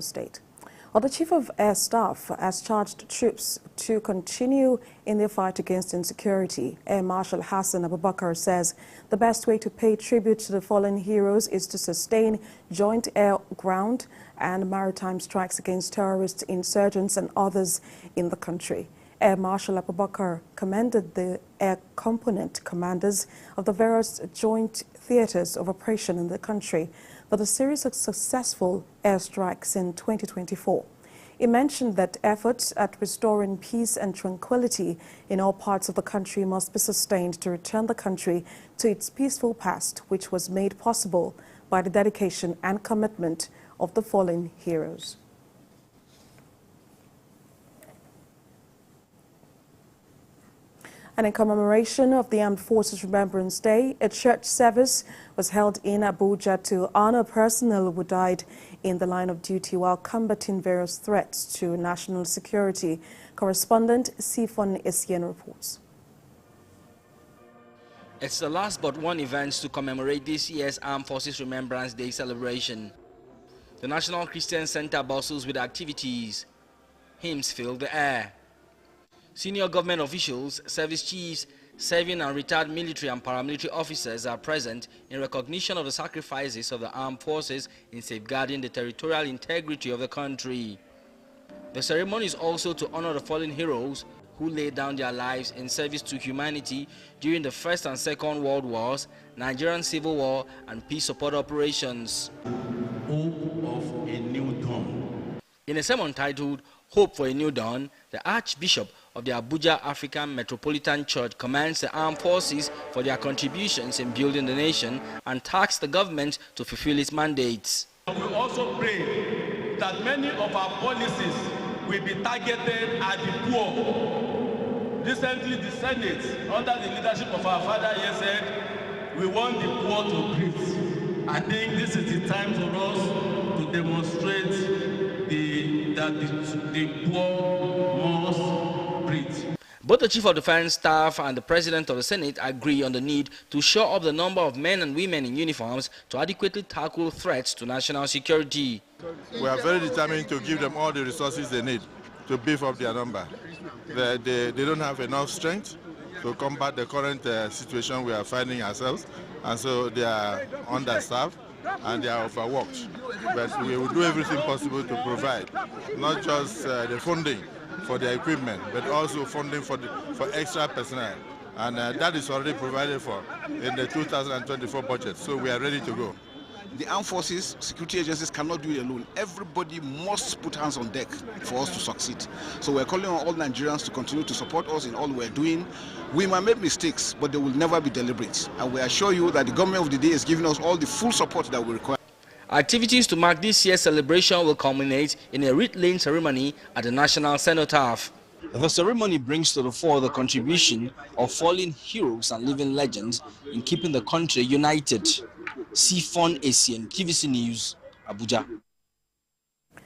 State. Well, the Chief of Air Staff has charged troops to continue in their fight against insecurity. Air Marshal Hassan Abubakar says the best way to pay tribute to the fallen heroes is to sustain joint air, ground and maritime strikes against terrorists, insurgents and others in the country. Air Marshal Abubakar commended the air component commanders of the various joint theaters of operation in the country for the series of successful airstrikes in 2024. He mentioned that efforts at restoring peace and tranquility in all parts of the country must be sustained to return the country to its peaceful past, which was made possible by the dedication and commitment of the fallen heroes. And in commemoration of the Armed Forces Remembrance Day, a church service was held in Abuja to honor personnel who died in the line of duty while combating various threats to national security. Correspondent Sifon Essien reports. It's the last but one event to commemorate this year's Armed Forces Remembrance Day celebration. The National Christian Center bustles with activities. Hymns fill the air. Senior government officials, service chiefs, serving and retired military and paramilitary officers are present in recognition of the sacrifices of the armed forces in safeguarding the territorial integrity of the country. The ceremony is also to honor the fallen heroes who laid down their lives in service to humanity during the First and Second World Wars, Nigerian Civil War, and peace support operations. Hope of a new dawn. In a sermon titled Hope for a New Dawn, the Archbishop of the Abuja African Metropolitan Church commends the armed forces for their contributions in building the nation and tasked the government to fulfill its mandates. We also pray that many of our policies will be targeted at the poor. Recently, the Senate, under the leadership of our father here, said we want the poor to breathe. I think this is the time for us to demonstrate that the poor must breathe. Both the Chief of Defense Staff and the President of the Senate agree on the need to shore up the number of men and women in uniforms to adequately tackle threats to national security. We are very determined to give them all the resources they need to beef up their number. They don't have enough strength to combat the current situation we are finding ourselves, and so they are understaffed and they are overworked. But we will do everything possible to provide not just the funding for the equipment, but also funding for extra personnel. And that is already provided for in the 2024 budget, so we are ready to go. The armed forces, security agencies cannot do it alone. Everybody must put hands on deck for us to succeed. So we're calling on all Nigerians to continue to support us in all we're doing. We might make mistakes, but they will never be deliberate. And we assure you that the government of the day is giving us all the full support that we require. Activities to mark this year's celebration will culminate in a wreath-laying ceremony at the National Cenotaph. The ceremony brings to the fore the contribution of fallen heroes and living legends in keeping the country united. Sifon Essien, TVC News, Abuja.